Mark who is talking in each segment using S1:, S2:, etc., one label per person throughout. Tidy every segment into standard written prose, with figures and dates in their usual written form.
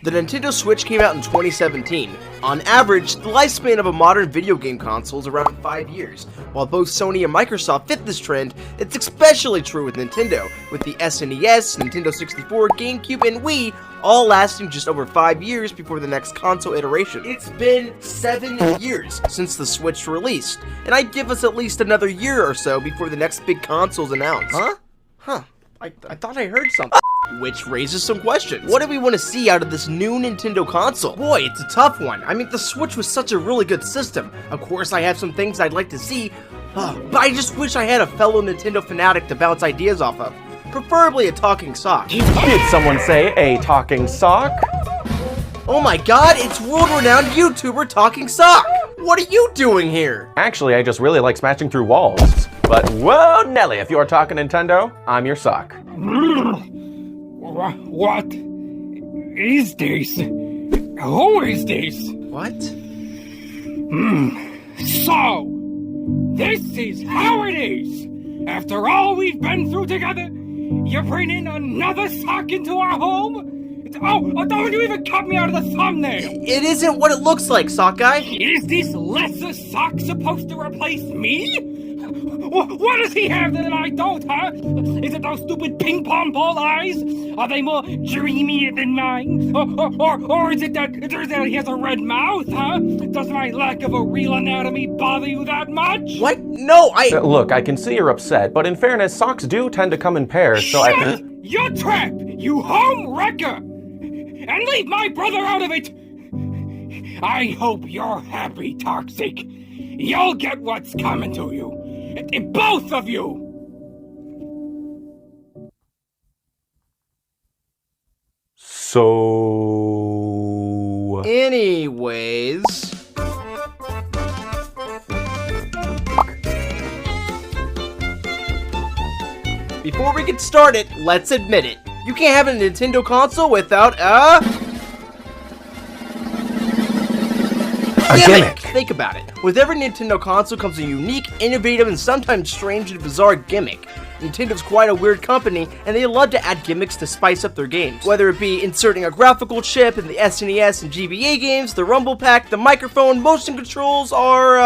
S1: The Nintendo Switch came out in 2017. On average, the lifespan of a modern video game console is around 5 years. While both Sony and Microsoft fit this trend, it's especially true with Nintendo, with the SNES, Nintendo 64, GameCube, and Wii all lasting just over 5 years before the next console iteration. It's been 7 years since the Switch released, and I'd give us at least another year or so before the next big console's announced. Huh? I thought I heard something. Which raises some questions. What do we want to see out of this new Nintendo console? Boy, it's a tough one. I mean, the Switch was such a really good system. Of course, I have some things I'd like to see, but I just wish I had a fellow Nintendo fanatic to bounce ideas off of. Preferably a talking sock.
S2: Did someone say a talking sock?
S1: Oh my god, it's world-renowned YouTuber Talking Sock! What are you doing here?
S2: Actually, I just really like smashing through walls. But whoa, Nelly, if you're talking Nintendo, I'm your sock.
S3: What is this? Who is this?
S1: What?
S3: So, this is how it is. After all we've been through together, you're bringing another sock into our home? Oh, don't you even cut me out of the thumbnail!
S1: It isn't what it looks like, Sock Guy.
S3: Is this lesser sock supposed to replace me? What does he have that I don't, huh? Is it those stupid ping-pong ball eyes? Are they more dreamier than mine? Or is it that he has a red mouth, huh? Does my lack of a real anatomy bother you that much?
S1: What? No,
S2: Look, I can see you're upset, but in fairness, socks do tend to come in pairs, so
S3: Shut your trap, you home wrecker! And leave my brother out of it! I hope you're happy, Toxic. You'll get what's coming to you. Both of you!
S2: So...
S1: Anyways... Before we get started, let's admit it. You can't have a Nintendo console without a gimmick! Think about it. With every Nintendo console comes a unique, innovative, and sometimes strange and bizarre gimmick. Nintendo's quite a weird company, and they love to add gimmicks to spice up their games. Whether it be inserting a graphical chip in the SNES and GBA games, the Rumble Pack, the microphone, motion controls, or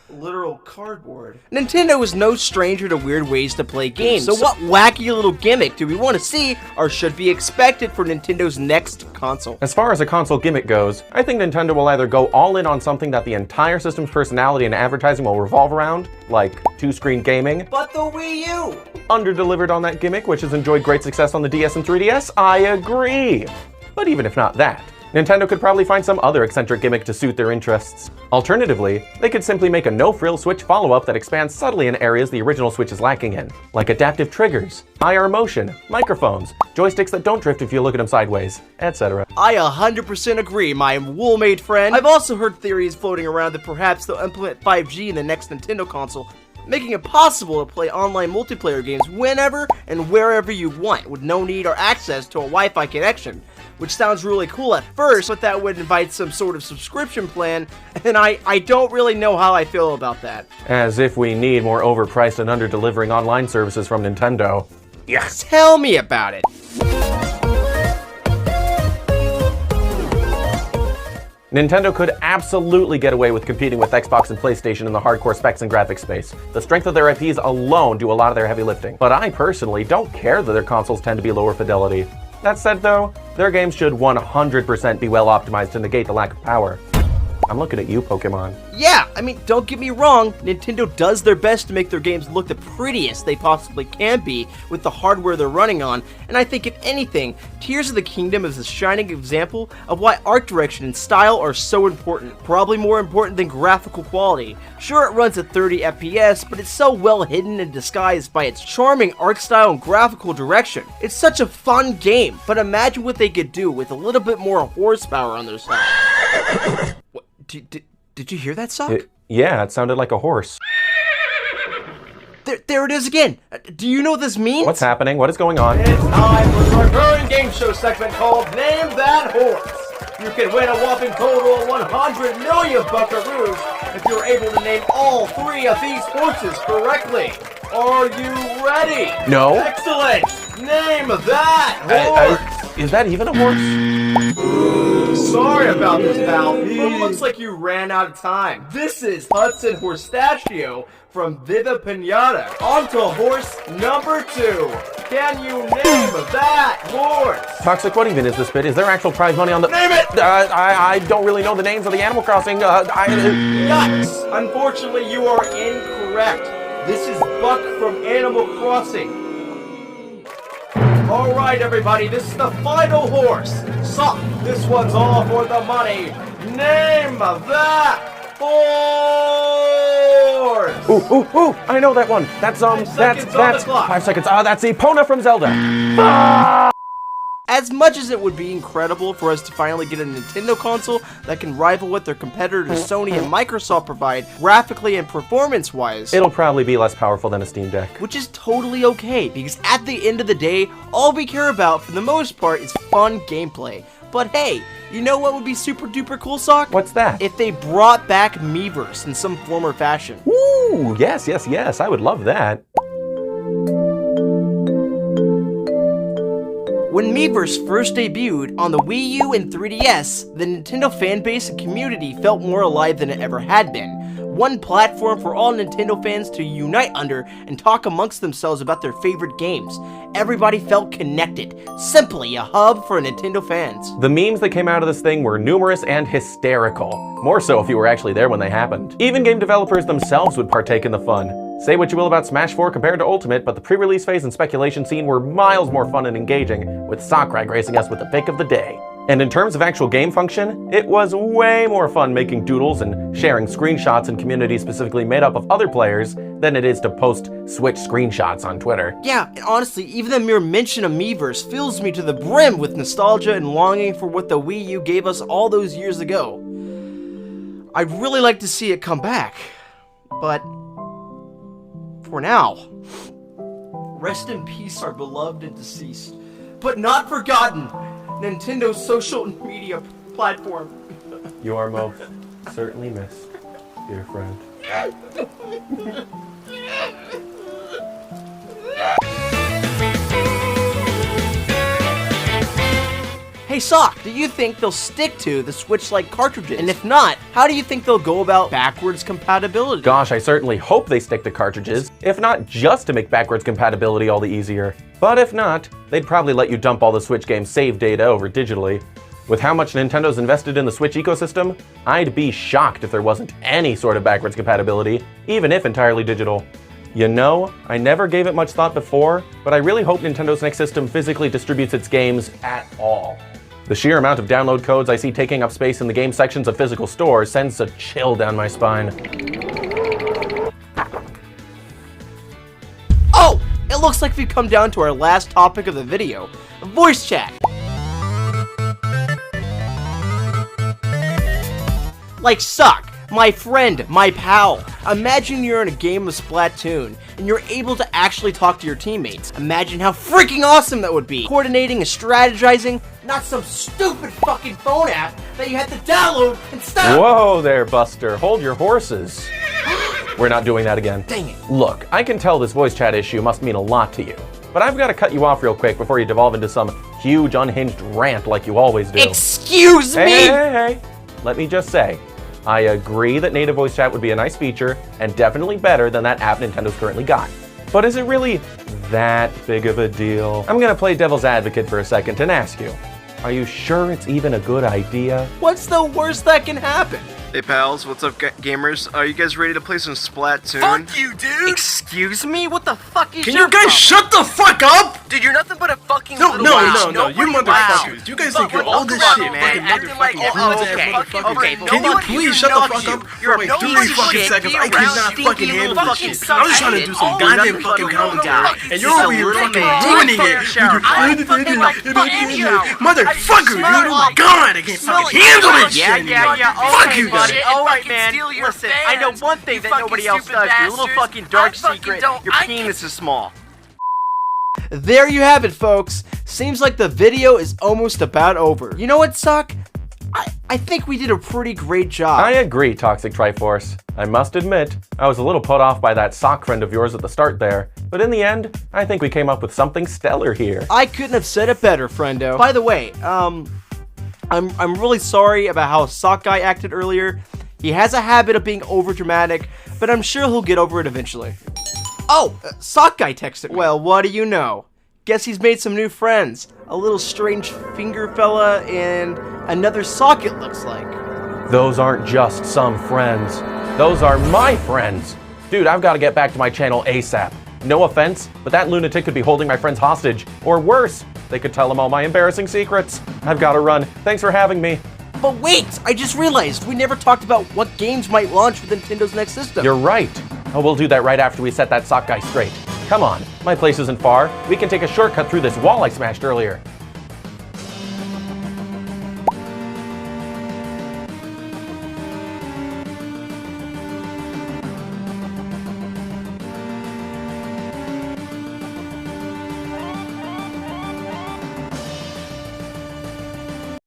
S1: literal cardboard. Nintendo is no stranger to weird ways to play games, so what wacky little gimmick do we want to see or should be expected for Nintendo's next console?
S2: As far as a console gimmick goes, I think Nintendo will either go all in on something that the entire system's personality and advertising will revolve around, like two-screen gaming.
S1: But the Wii U!
S2: Under-delivered on that gimmick, which has enjoyed great success on the DS and 3DS, I agree. But even if not that, Nintendo could probably find some other eccentric gimmick to suit their interests. Alternatively, they could simply make a no-frill Switch follow-up that expands subtly in areas the original Switch is lacking in, like adaptive triggers, IR motion, microphones, joysticks that don't drift if you look at them sideways, etc.
S1: I 100% agree, my wool-made friend. I've also heard theories floating around that perhaps they'll implement 5G in the next Nintendo console, making it possible to play online multiplayer games whenever and wherever you want, with no need or access to a Wi-Fi connection. Which sounds really cool at first, but that would invite some sort of subscription plan, and I don't really know how I feel about that.
S2: As if we need more overpriced and under-delivering online services from Nintendo.
S1: Yes. Tell me about it.
S2: Nintendo could absolutely get away with competing with Xbox and PlayStation in the hardcore specs and graphics space. The strength of their IPs alone do a lot of their heavy lifting. But I personally don't care that their consoles tend to be lower fidelity. That said though, their games should 100% be well optimized to negate the lack of power. I'm looking at you, Pokemon.
S1: Yeah, I mean, don't get me wrong, Nintendo does their best to make their games look the prettiest they possibly can be with the hardware they're running on, and I think if anything, Tears of the Kingdom is a shining example of why art direction and style are so important, probably more important than graphical quality. Sure, it runs at 30 FPS, but it's so well hidden and disguised by its charming art style and graphical direction. It's such a fun game, but imagine what they could do with a little bit more horsepower on their side. Did you hear that, Sock?
S2: Yeah, it sounded like a horse.
S1: There it is again. Do you know what this means?
S2: What's happening? What is going on?
S1: It's time for our recurring game show segment called Name That Horse. You can win a whopping total of 100 million buckaroos if you're able to name all 3 of these horses correctly. Are you ready?
S2: No.
S1: Excellent. Name that horse.
S2: Is that even a horse?
S1: Sorry about this, pal, but it looks like you ran out of time. This is Hudson Horstachio from Viva Pinata. On to horse number 2. Can you name that horse?
S2: Toxic, what even is this bit? Is there actual prize money on the—
S1: Name it!
S2: I don't really know the names of the Animal Crossing.
S1: Nuts! Unfortunately, you are incorrect. This is Buck from Animal Crossing. Alright, everybody, this is the final horse. So, this one's all for the money. Name that horse!
S2: Ooh, I know that one. That's, that's 5 seconds. That's Epona from Zelda.
S1: As much as it would be incredible for us to finally get a Nintendo console that can rival what their competitors Sony and Microsoft provide graphically and performance-wise,
S2: it'll probably be less powerful than a Steam Deck.
S1: which is totally okay, because at the end of the day, all we care about for the most part is fun gameplay. But hey, you know what would be super duper cool, Sock?
S2: What's that?
S1: If they brought back Miiverse in some form or fashion.
S2: Ooh, yes, I would love that.
S1: When Miiverse first debuted on the Wii U and 3DS, the Nintendo fanbase and community felt more alive than it ever had been. One platform for all Nintendo fans to unite under and talk amongst themselves about their favorite games. Everybody felt connected. Simply a hub for Nintendo fans.
S2: The memes that came out of this thing were numerous and hysterical. More so if you were actually there when they happened. Even game developers themselves would partake in the fun. Say what you will about Smash 4 compared to Ultimate, but the pre-release phase and speculation scene were miles more fun and engaging, with Sakurai gracing us with the pick of the day. And in terms of actual game function, it was way more fun making doodles and sharing screenshots in communities specifically made up of other players than it is to post Switch screenshots on Twitter.
S1: Yeah, and honestly, even the mere mention of Miiverse fills me to the brim with nostalgia and longing for what the Wii U gave us all those years ago. I'd really like to see it come back, but for now, rest in peace our beloved and deceased, but not forgotten, Nintendo social media platform.
S2: You are most certainly missed, dear friend.
S1: Hey Sock, do you think they'll stick to the Switch-like cartridges? And if not, how do you think they'll go about backwards compatibility?
S2: Gosh, I certainly hope they stick to cartridges, if not just to make backwards compatibility all the easier. But if not, they'd probably let you dump all the Switch game save data over digitally. With how much Nintendo's invested in the Switch ecosystem, I'd be shocked if there wasn't any sort of backwards compatibility, even if entirely digital. You know, I never gave it much thought before, but I really hope Nintendo's next system physically distributes its games at all. The sheer amount of download codes I see taking up space in the game sections of physical stores sends a chill down my spine.
S1: Oh! It looks like we've come down to our last topic of the video, voice chat. Like Suck, my friend, my pal. Imagine you're in a game of Splatoon, and you're able to actually talk to your teammates. Imagine how freaking awesome that would be. Coordinating and strategizing, not some stupid fucking phone app that you had to download and stop.
S2: Whoa there, Buster. Hold your horses. We're not doing that again.
S1: Dang it.
S2: Look, I can tell this voice chat issue must mean a lot to you, but I've got to cut you off real quick before you devolve into some huge unhinged rant like you always do.
S1: Excuse me!
S2: Hey. Let me just say, I agree that native voice chat would be a nice feature, and definitely better than that app Nintendo's currently got. But is it really that big of a deal? I'm gonna play devil's advocate for a second and ask you, are you sure it's even a good idea?
S1: What's the worst that can happen?
S4: Hey pals, what's up gamers? Are you guys ready to play some Splatoon?
S5: Fuck you, dude!
S1: Excuse me? What the fuck is
S5: Can
S1: your
S5: you guys shut the fuck up?
S4: Dude, you're nothing but a fucking
S5: No,
S4: little
S5: no,
S4: bitch.
S5: no, you motherfuckers. You guys think you're all this shit, fucking motherfucking rude-ass motherfuckers. Can you please shut the fuck up for like 3 fucking seconds? I cannot fucking handle this shit. I'm just trying to do some goddamn fucking commentary, and you're over here fucking ruining it. Motherfucker, dude, oh my god, I can't fucking handle this shit anymore. Fuck you guys.
S1: Alright, man, listen, I know one thing that nobody else does, your little fucking dark secret, your penis is small. There you have it, folks. Seems like the video is almost about over. You know what, Suck? I think we did a pretty great job.
S2: I agree, Toxic Triforce. I must admit, I was a little put off by that sock friend of yours at the start there, But in the end, I think we came up with something stellar here.
S1: I couldn't have said it better, friendo. By the way, I'm really sorry about how Sock Guy acted earlier. He has a habit of being overdramatic, but I'm sure he'll get over it eventually. Oh, Sock Guy texted me. Well, what do you know? Guess he's made some new friends. A little strange finger fella and another sock, it looks like.
S2: Those aren't just some friends. Those are my friends. Dude, I've got to get back to my channel ASAP. No offense, but that lunatic could be holding my friends hostage. Or worse, they could tell him all my embarrassing secrets. I've got to run. Thanks for having me.
S1: But wait, I just realized we never talked about what games might launch with Nintendo's next system.
S2: You're right. Oh, we'll do that right after we set that sock guy straight. Come on, my place isn't far. We can take a shortcut through this wall I smashed earlier.